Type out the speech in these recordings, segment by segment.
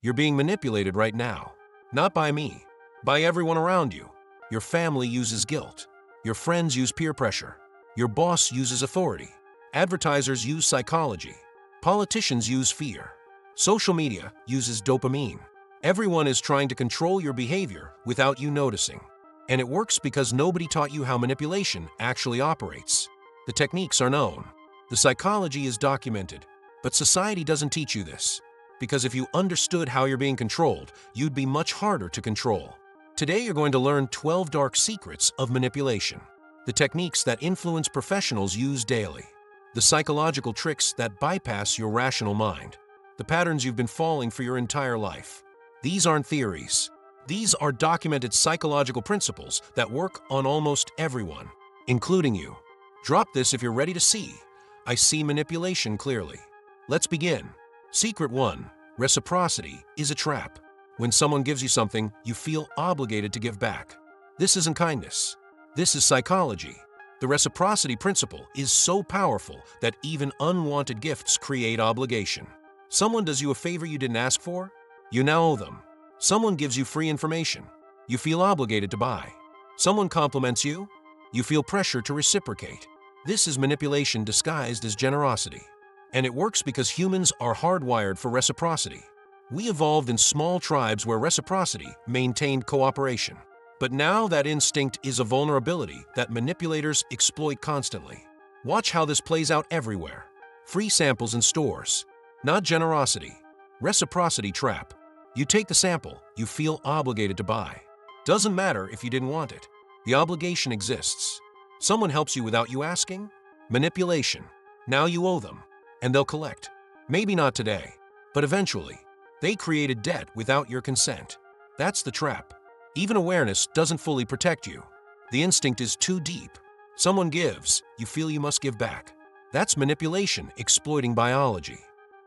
You're being manipulated right now. Not by me, by everyone around you. Your family uses guilt. Your friends use peer pressure. Your boss uses authority. Advertisers use psychology. Politicians use fear. Social media uses dopamine. Everyone is trying to control your behavior without you noticing. And it works because nobody taught you how manipulation actually operates. The techniques are known. The psychology is documented. But society doesn't teach you this. Because if you understood how you're being controlled, you'd be much harder to control. Today you're going to learn 12 dark secrets of manipulation. The techniques that influence professionals use daily. The psychological tricks that bypass your rational mind. The patterns you've been falling for your entire life. These aren't theories. These are documented psychological principles that work on almost everyone, including you. Drop this if you're ready to see. I see manipulation clearly. Let's begin. Secret 1. Reciprocity is a trap. When someone gives you something, you feel obligated to give back. This isn't kindness. This is psychology. The reciprocity principle is so powerful that even unwanted gifts create obligation. Someone does you a favor you didn't ask for? You now owe them. Someone gives you free information. You feel obligated to buy. Someone compliments you? You feel pressure to reciprocate. This is manipulation disguised as generosity. And it works because humans are hardwired for reciprocity. We evolved in small tribes where reciprocity maintained cooperation. But now that instinct is a vulnerability that manipulators exploit constantly. Watch how this plays out everywhere. Free samples in stores. Not generosity. Reciprocity trap. You take the sample, you feel obligated to buy. Doesn't matter if you didn't want it. The obligation exists. Someone helps you without you asking? Manipulation. Now you owe them. And they'll collect. Maybe not today, but eventually. They created debt without your consent. That's the trap. Even awareness doesn't fully protect you. The instinct is too deep. Someone gives, you feel you must give back. That's manipulation exploiting biology.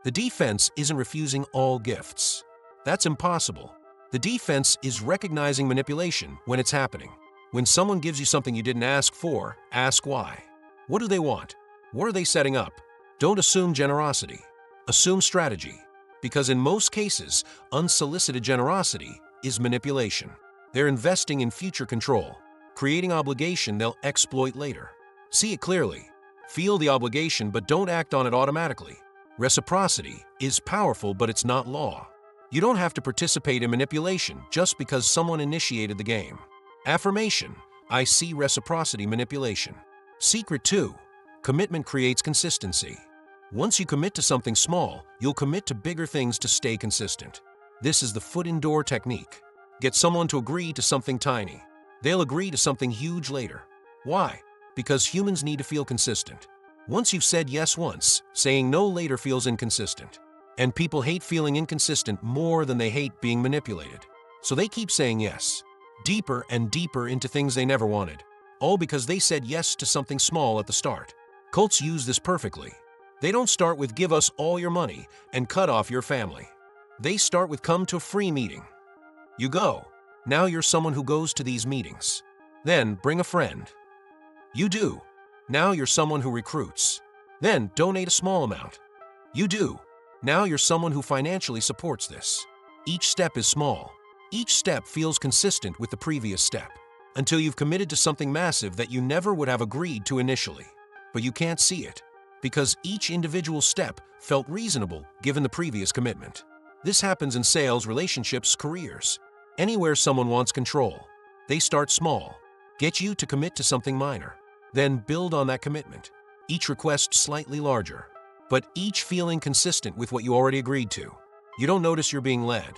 The defense isn't refusing all gifts. That's impossible. The defense is recognizing manipulation when it's happening. When someone gives you something you didn't ask for, ask why. What do they want? What are they setting up? Don't assume generosity. Assume strategy. Because in most cases, unsolicited generosity is manipulation. They're investing in future control, creating obligation they'll exploit later. See it clearly. Feel the obligation but don't act on it automatically. Reciprocity is powerful but it's not law. You don't have to participate in manipulation just because someone initiated the game. Affirmation. I see reciprocity manipulation. Secret 2. Commitment creates consistency. Once you commit to something small, you'll commit to bigger things to stay consistent. This is the foot-in-door technique. Get someone to agree to something tiny. They'll agree to something huge later. Why? Because humans need to feel consistent. Once you've said yes once, saying no later feels inconsistent. And people hate feeling inconsistent more than they hate being manipulated. So they keep saying yes, deeper and deeper into things they never wanted. All because they said yes to something small at the start. Cults use this perfectly. They don't start with give us all your money and cut off your family. They start with come to a free meeting. You go. Now you're someone who goes to these meetings. Then bring a friend. You do. Now you're someone who recruits. Then donate a small amount. You do. Now you're someone who financially supports this. Each step is small. Each step feels consistent with the previous step. Until you've committed to something massive that you never would have agreed to initially. But you can't see it. Because each individual step felt reasonable given the previous commitment. This happens in sales, relationships, careers. Anywhere someone wants control. They start small. Get you to commit to something minor. Then build on that commitment. Each request slightly larger. But each feeling consistent with what you already agreed to. You don't notice you're being led.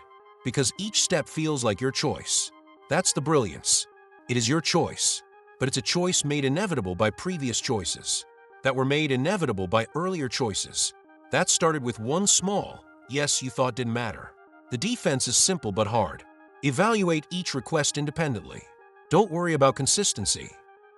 Because each step feels like your choice. That's the brilliance. It is your choice. But it's a choice made inevitable by previous choices. That were made inevitable by earlier choices. That started with one small yes you thought didn't matter. The defense is simple but hard. Evaluate each request independently. Don't worry about consistency.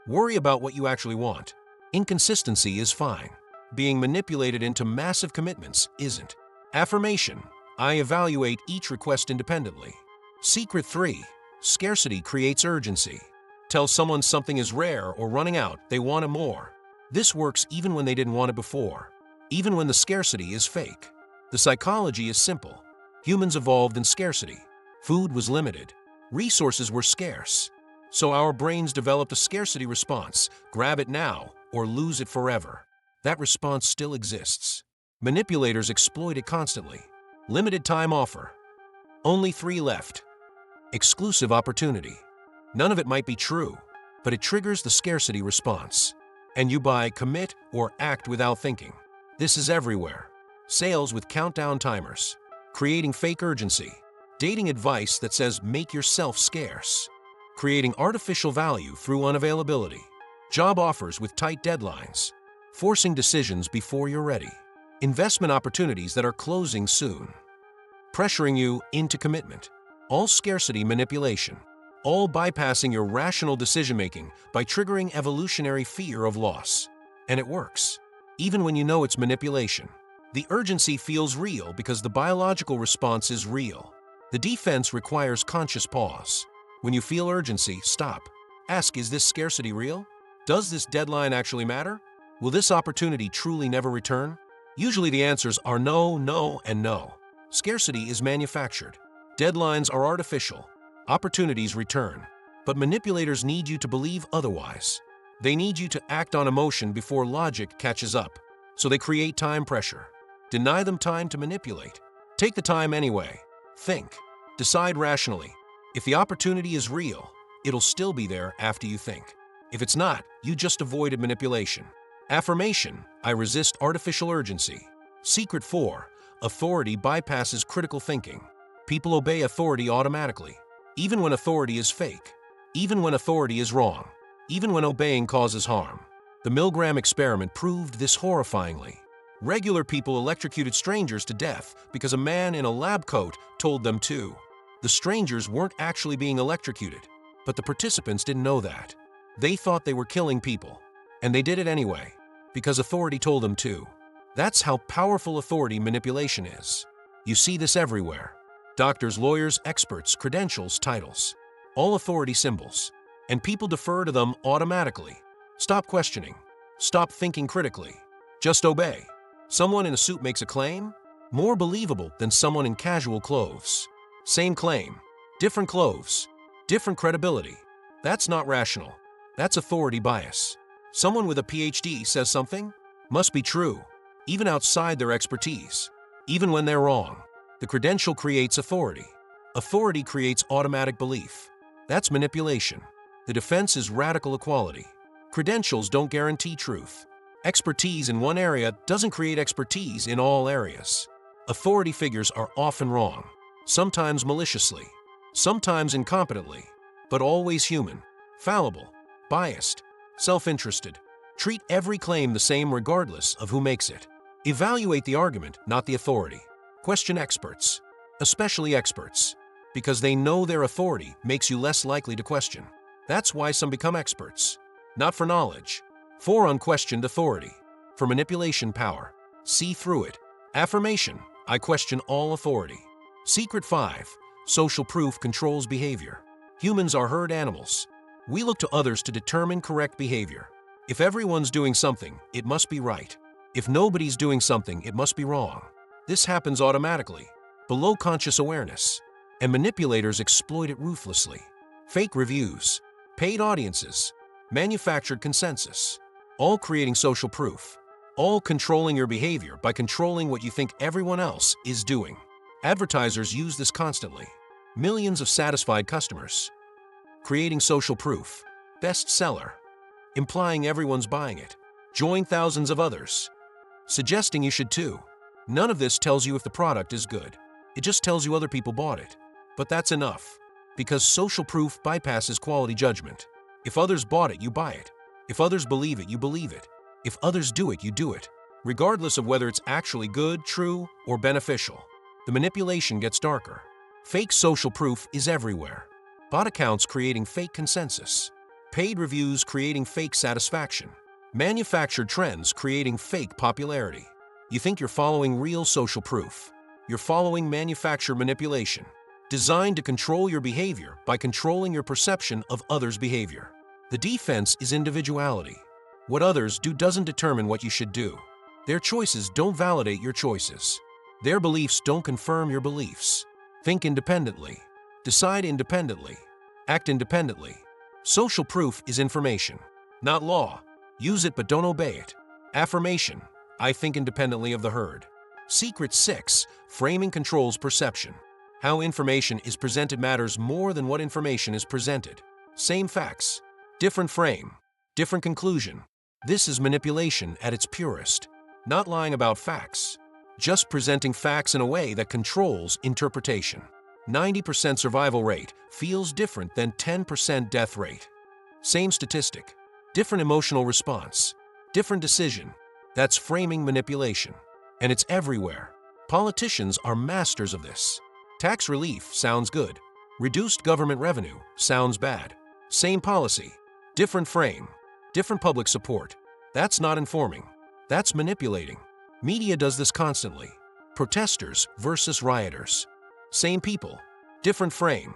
Worry about what you actually want. Inconsistency is fine. Being manipulated into massive commitments isn't. Affirmation. I evaluate each request independently. Secret 3. Scarcity creates urgency. Tell someone something is rare or running out, they want it more. This works even when they didn't want it before. Even when the scarcity is fake. The psychology is simple. Humans evolved in scarcity. Food was limited. Resources were scarce. So our brains developed a scarcity response: grab it now or lose it forever. That response still exists. Manipulators exploit it constantly. Limited time offer. Only 3 left. Exclusive opportunity. None of it might be true, but it triggers the scarcity response. And you buy, commit, or act without thinking. This is everywhere. Sales with countdown timers. Creating fake urgency. Dating advice that says make yourself scarce. Creating artificial value through unavailability. Job offers with tight deadlines. Forcing decisions before you're ready. Investment opportunities that are closing soon. Pressuring you into commitment. All scarcity manipulation. All bypassing your rational decision-making by triggering evolutionary fear of loss. And it works. Even when you know it's manipulation. The urgency feels real because the biological response is real. The defense requires conscious pause. When you feel urgency, stop. Ask, is this scarcity real? Does this deadline actually matter? Will this opportunity truly never return? Usually the answers are no, no, and no. Scarcity is manufactured. Deadlines are artificial. Opportunities return. But manipulators need you to believe otherwise. They need you to act on emotion before logic catches up. So they create time pressure. Deny them time to manipulate. Take the time anyway. Think. Decide rationally. If the opportunity is real, it'll still be there after you think. If it's not, you just avoided manipulation. Affirmation: I resist artificial urgency. Secret 4: authority bypasses critical thinking. People obey authority automatically, even when authority is fake, even when authority is wrong, even when obeying causes harm. The Milgram experiment proved this horrifyingly. Regular people electrocuted strangers to death because a man in a lab coat told them to. The strangers weren't actually being electrocuted, but the participants didn't know that. They thought they were killing people, and they did it anyway, because authority told them to. That's how powerful authority manipulation is. You see this everywhere. Doctors, lawyers, experts, credentials, titles. All authority symbols. And people defer to them automatically. Stop questioning. Stop thinking critically. Just obey. Someone in a suit makes a claim, more believable than someone in casual clothes. Same claim, different clothes, different credibility. That's not rational. That's authority bias. Someone with a PhD says something, must be true, even outside their expertise, even when they're wrong. The credential creates authority. Authority creates automatic belief. That's manipulation. The defense is radical equality. Credentials don't guarantee truth. Expertise in one area doesn't create expertise in all areas. Authority figures are often wrong, sometimes maliciously, sometimes incompetently, but always human, fallible, biased, self-interested. Treat every claim the same regardless of who makes it. Evaluate the argument, not the authority. Question experts, especially experts, because they know their authority makes you less likely to question. That's why some become experts. Not for knowledge, for unquestioned authority, for manipulation power. See through it. Affirmation: I question all authority. Secret 5: social proof controls behavior. Humans are herd animals. We look to others to determine correct behavior. If everyone's doing something, it must be right. If nobody's doing something, it must be wrong. This happens automatically, below conscious awareness, and manipulators exploit it ruthlessly. Fake reviews, paid audiences, manufactured consensus, all creating social proof, all controlling your behavior by controlling what you think everyone else is doing. Advertisers use this constantly. Millions of satisfied customers. Creating social proof. Bestseller. Implying everyone's buying it. Join thousands of others. Suggesting you should too. None of this tells you if the product is good. It just tells you other people bought it. But that's enough, because social proof bypasses quality judgment. If others bought it, you buy it. If others believe it, you believe it. If others do it, you do it, regardless of whether it's actually good, true, or beneficial. The manipulation gets darker. Fake social proof is everywhere. Bot accounts creating fake consensus. Paid reviews creating fake satisfaction. Manufactured trends creating fake popularity. You think you're following real social proof. You're following manufactured manipulation, designed to control your behavior by controlling your perception of others' behavior. The defense is individuality. What others do doesn't determine what you should do. Their choices don't validate your choices. Their beliefs don't confirm your beliefs. Think independently. Decide independently. Act independently. Social proof is information, not law. Use it but don't obey it. Affirmation: I think independently of the herd. Secret 6. Framing controls perception. How information is presented matters more than what information is presented. Same facts, different frame, different conclusion. This is manipulation at its purest. Not lying about facts, just presenting facts in a way that controls interpretation. 90% survival rate feels different than 10% death rate. Same statistic, different emotional response, different decision. That's framing manipulation. And it's everywhere. Politicians are masters of this. Tax relief sounds good. Reduced government revenue sounds bad. Same policy, different frame, different public support. That's not informing. That's manipulating. Media does this constantly. Protesters versus rioters. Same people, different frame,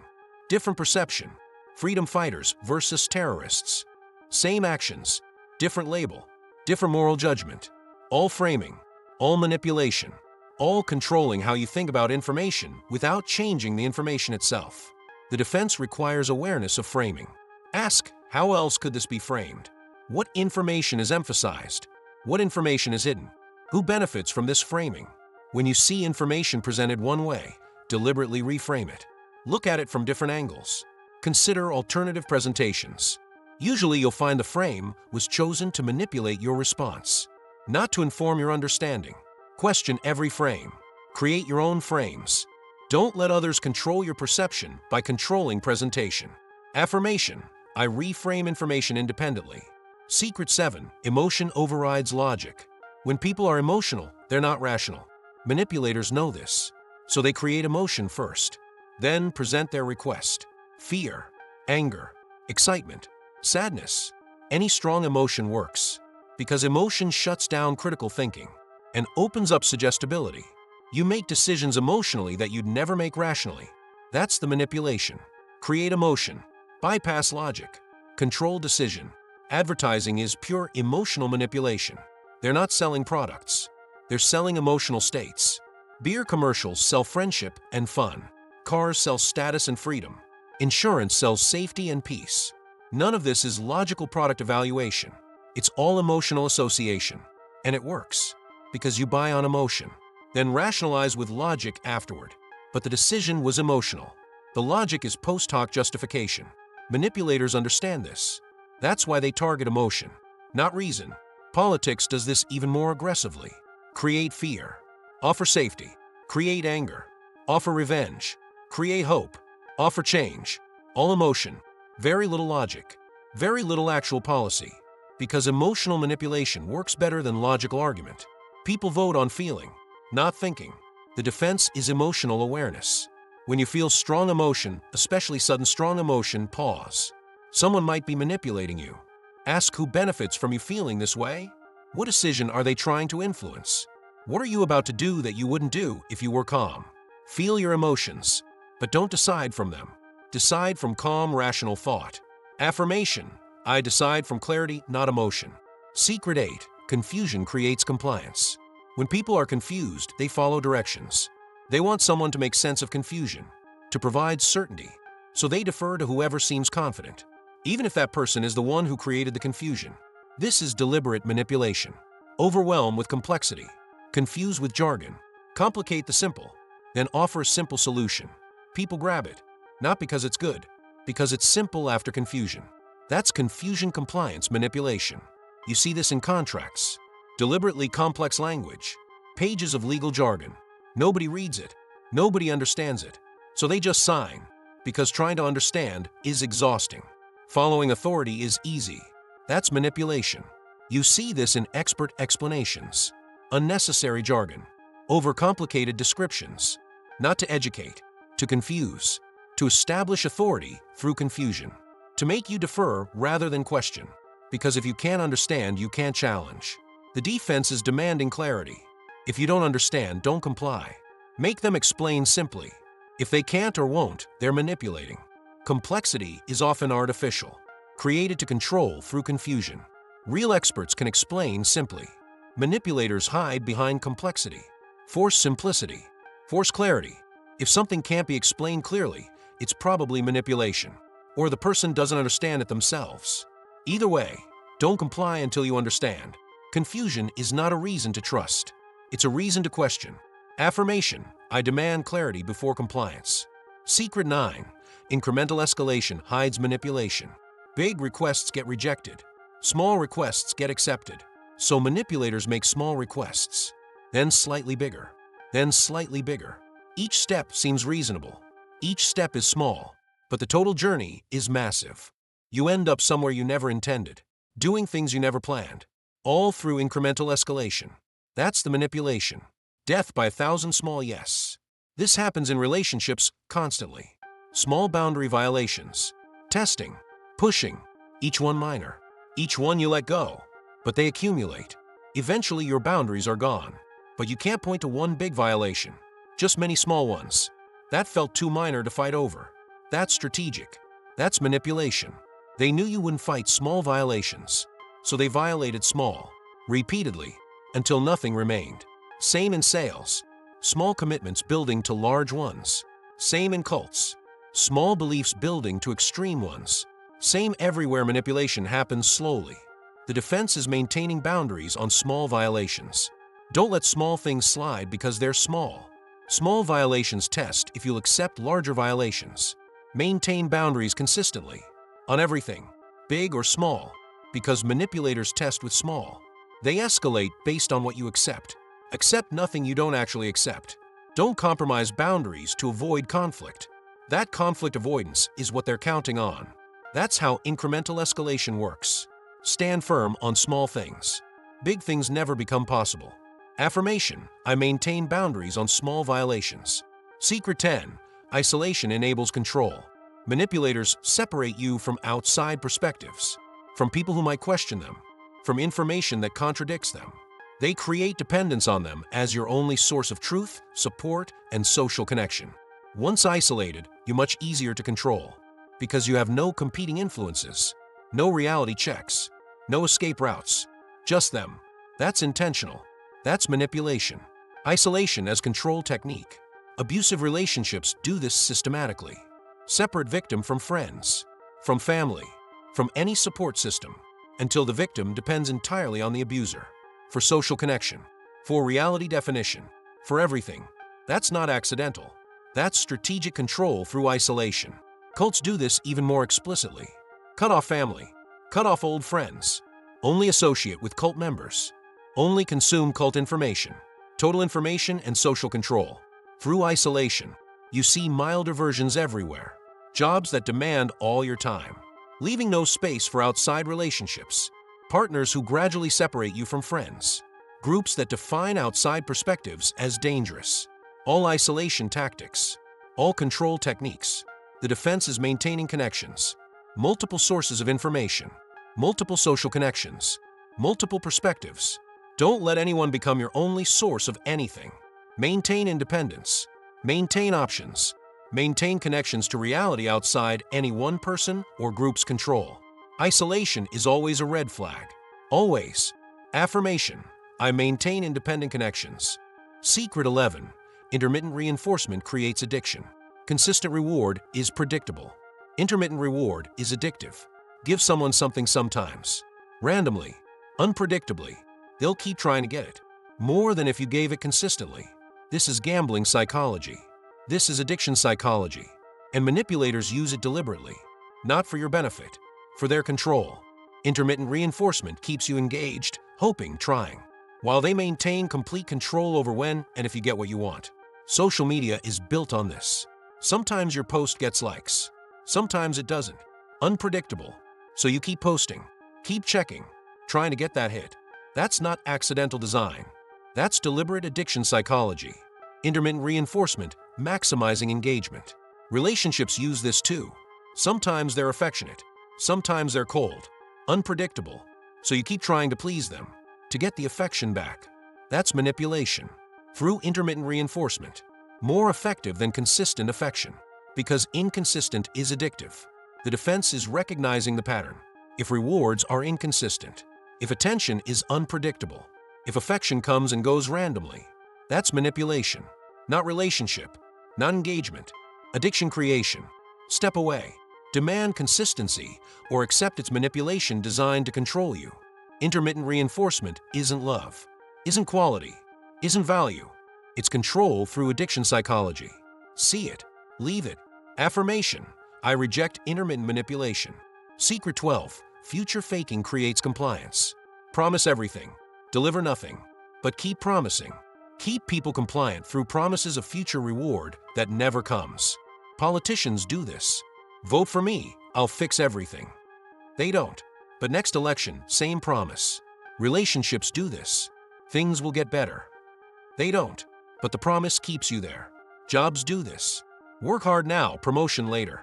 different perception. Freedom fighters versus terrorists. Same actions, different label, different moral judgment. All framing, all manipulation, all controlling how you think about information without changing the information itself. The defense requires awareness of framing. Ask, how else could this be framed? What information is emphasized? What information is hidden? Who benefits from this framing? When you see information presented one way, deliberately reframe it. Look at it from different angles. Consider alternative presentations. Usually you'll find the frame was chosen to manipulate your response, not to inform your understanding. Question every frame. Create your own frames. Don't let others control your perception by controlling presentation. Affirmation: I reframe information independently. Secret 7. Emotion overrides logic. When people are emotional, they're not rational. Manipulators know this, so they create emotion first, then present their request. Fear, anger, excitement, sadness. Any strong emotion works, because emotion shuts down critical thinking and opens up suggestibility. You make decisions emotionally that you'd never make rationally. That's the manipulation. Create emotion, bypass logic, control decision. Advertising is pure emotional manipulation. They're not selling products. They're selling emotional states. Beer commercials sell friendship and fun. Cars sell status and freedom. Insurance sells safety and peace. None of this is logical product evaluation. It's all emotional association. And it works, because you buy on emotion, then rationalize with logic afterward. But the decision was emotional. The logic is post hoc justification. Manipulators understand this. That's why they target emotion, not reason. Politics does this even more aggressively. Create fear. Offer safety. Create anger. Offer revenge. Create hope. Offer change. All emotion. Very little logic. Very little actual policy. Because emotional manipulation works better than logical argument. People vote on feeling, not thinking. The defense is emotional awareness. When you feel strong emotion, especially sudden strong emotion, pause. Someone might be manipulating you. Ask who benefits from you feeling this way. What decision are they trying to influence? What are you about to do that you wouldn't do if you were calm? Feel your emotions, but don't decide from them. Decide from calm, rational thought. Affirmation: I decide from clarity, not emotion. Secret 8. Confusion creates compliance. When people are confused, they follow directions. They want someone to make sense of confusion, to provide certainty, so they defer to whoever seems confident, even if that person is the one who created the confusion. This is deliberate manipulation. Overwhelm with complexity. Confuse with jargon. Complicate the simple, then offer a simple solution. People grab it, not because it's good, because it's simple after confusion. That's confusion compliance manipulation. You see this in contracts. Deliberately complex language. Pages of legal jargon. Nobody reads it. Nobody understands it. So they just sign, because trying to understand is exhausting. Following authority is easy. That's manipulation. You see this in expert explanations. Unnecessary jargon. Overcomplicated descriptions. Not to educate, to confuse, to establish authority through confusion. To make you defer rather than question. Because if you can't understand, you can't challenge. The defense is demanding clarity. If you don't understand, don't comply. Make them explain simply. If they can't or won't, they're manipulating. Complexity is often artificial, created to control through confusion. Real experts can explain simply. Manipulators hide behind complexity. Force simplicity. Force clarity. If something can't be explained clearly, it's probably manipulation, or the person doesn't understand it themselves. Either way, don't comply until you understand. Confusion is not a reason to trust. It's a reason to question. Affirmation. I demand clarity before compliance. Secret 9. Incremental escalation hides manipulation. Big requests get rejected. Small requests get accepted. So manipulators make small requests, then slightly bigger, then slightly bigger. Each step seems reasonable. Each step is small, but the total journey is massive. You end up somewhere you never intended, doing things you never planned, all through incremental escalation. That's the manipulation. Death by 1,000 small yes. This happens in relationships constantly. Small boundary violations, testing, pushing, each one minor, each one you let go, but they accumulate. Eventually your boundaries are gone, but you can't point to one big violation, just many small ones. That felt too minor to fight over. That's strategic. That's manipulation. They knew you wouldn't fight small violations, so they violated small, repeatedly, until nothing remained. Same in sales. Small commitments building to large ones. Same in cults. Small beliefs building to extreme ones. Same everywhere. Manipulation happens slowly. The defense is maintaining boundaries on small violations. Don't let small things slide because they're small. Small violations test if you'll accept larger violations. Maintain boundaries consistently. On everything, big or small, because manipulators test with small. They escalate based on what you accept. Accept nothing you don't actually accept. Don't compromise boundaries to avoid conflict. That conflict avoidance is what they're counting on. That's how incremental escalation works. Stand firm on small things. Big things never become possible. Affirmation. I maintain boundaries on small violations. Secret 10. Isolation enables control. Manipulators separate you from outside perspectives, from people who might question them, from information that contradicts them. They create dependence on them as your only source of truth, support, and social connection. Once isolated, you're much easier to control, because you have no competing influences, no reality checks, no escape routes, just them. That's intentional. That's manipulation. Isolation as control technique. Abusive relationships do this systematically. Separate victim from friends, from family, from any support system, until the victim depends entirely on the abuser. For social connection, for reality definition, for everything. That's not accidental. That's strategic control through isolation. Cults do this even more explicitly. Cut off family. Cut off old friends. Only associate with cult members. Only consume cult information. Total information and social control. Through isolation, you see milder versions everywhere. Jobs that demand all your time, leaving no space for outside relationships. Partners who gradually separate you from friends. Groups that define outside perspectives as dangerous. All isolation tactics. All control techniques. The defense is maintaining connections. Multiple sources of information. Multiple social connections. Multiple perspectives. Don't let anyone become your only source of anything. Maintain independence. Maintain options. Maintain connections to reality outside any one person or group's control. Isolation is always a red flag. Always. Affirmation. I maintain independent connections. Secret 11. Intermittent reinforcement creates addiction. Consistent reward is predictable. Intermittent reward is addictive. Give someone something sometimes. Randomly. Unpredictably. They'll keep trying to get it. More than if you gave it consistently. This is gambling psychology. This is addiction psychology. And manipulators use it deliberately. Not for your benefit. For their control. Intermittent reinforcement keeps you engaged, hoping, trying, while they maintain complete control over when and if you get what you want. Social media is built on this. Sometimes your post gets likes. Sometimes it doesn't. Unpredictable. So you keep posting, keep checking, trying to get that hit. That's not accidental design. That's deliberate addiction psychology. Intermittent reinforcement, maximizing engagement. Relationships use this too. Sometimes they're affectionate. Sometimes they're cold, unpredictable, so you keep trying to please them, to get the affection back. That's manipulation. Through intermittent reinforcement. More effective than consistent affection, because inconsistent is addictive. The defense is recognizing the pattern. If rewards are inconsistent, if attention is unpredictable, if affection comes and goes randomly, That's manipulation, not relationship, not engagement. Addiction creation. Step away. Demand consistency or accept its manipulation designed to control you. Intermittent reinforcement isn't love, isn't quality, isn't value. It's control through addiction psychology. See it, leave it. Affirmation. I reject intermittent manipulation. Secret 12. Future faking creates compliance. Promise everything, deliver nothing, but keep promising. Keep people compliant through promises of future reward that never comes. Politicians do this. Vote for me, I'll fix everything. They don't. But next election, same promise. Relationships do this. Things will get better. They don't. But the promise keeps you there. Jobs do this. Work hard now, promotion later.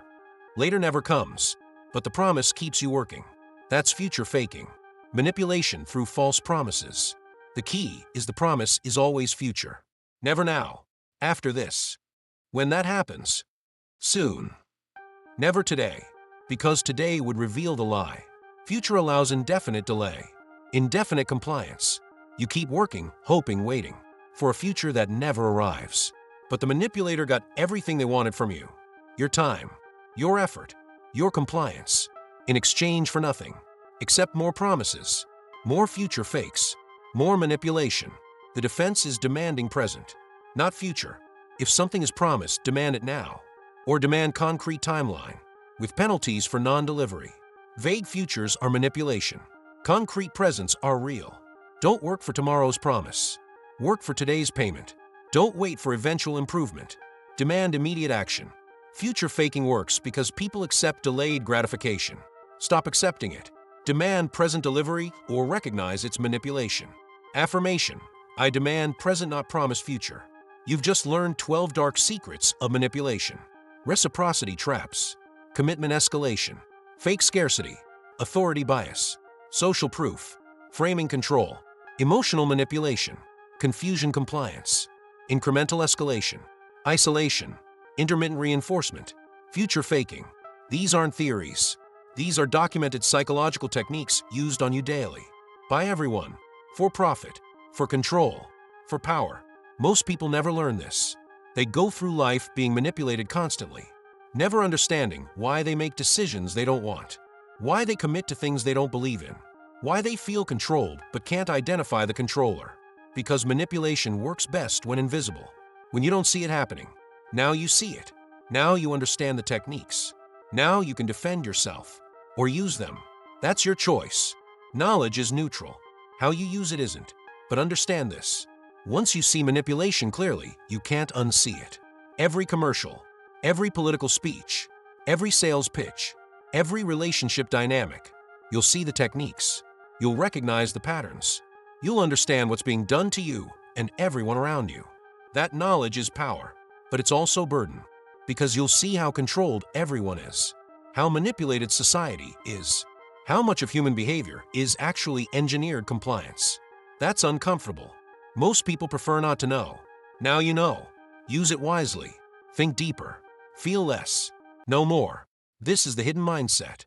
Later never comes. But the promise keeps you working. That's future faking. Manipulation through false promises. The key is the promise is always future. Never now. After this. When that happens. Soon. Never today. Because today would reveal the lie. Future allows indefinite delay. Indefinite compliance. You keep working, hoping, waiting for a future that never arrives. But the manipulator got everything they wanted from you. Your time, your effort, your compliance. In exchange for nothing. Except more promises, more future fakes, more manipulation. The defense is demanding present, not future. If something is promised, demand it now. Or demand concrete timeline, with penalties for non-delivery. Vague futures are manipulation. Concrete presents are real. Don't work for tomorrow's promise. Work for today's payment. Don't wait for eventual improvement. Demand immediate action. Future faking works because people accept delayed gratification. Stop accepting it. Demand present delivery or recognize its manipulation. Affirmation. I demand present, not promised future. You've just learned 12 dark secrets of manipulation. Reciprocity traps. Commitment escalation. Fake scarcity. Authority bias. Social proof. Framing control. Emotional manipulation. Confusion compliance. Incremental escalation. Isolation. Intermittent reinforcement. Future faking. These aren't theories. These are documented psychological techniques used on you daily. By everyone. For profit. For control. For power. Most people never learn this. They go through life being manipulated constantly, never understanding why they make decisions they don't want, why they commit to things they don't believe in, why they feel controlled but can't identify the controller. Because manipulation works best when invisible, when you don't see it happening. Now you see it. Now you understand the techniques. Now you can defend yourself or use them. That's your choice. Knowledge is neutral. How you use it isn't. But understand this. Once you see manipulation clearly, you can't unsee it. Every commercial, every political speech, every sales pitch, every relationship dynamic, you'll see the techniques. You'll recognize the patterns. You'll understand what's being done to you and everyone around you. That knowledge is power, but it's also burden, because you'll see how controlled everyone is, how manipulated society is, how much of human behavior is actually engineered compliance. That's uncomfortable. Most people prefer not to know. Now you know. Use it wisely. Think deeper. Feel less. Know more. This is the hidden mindset.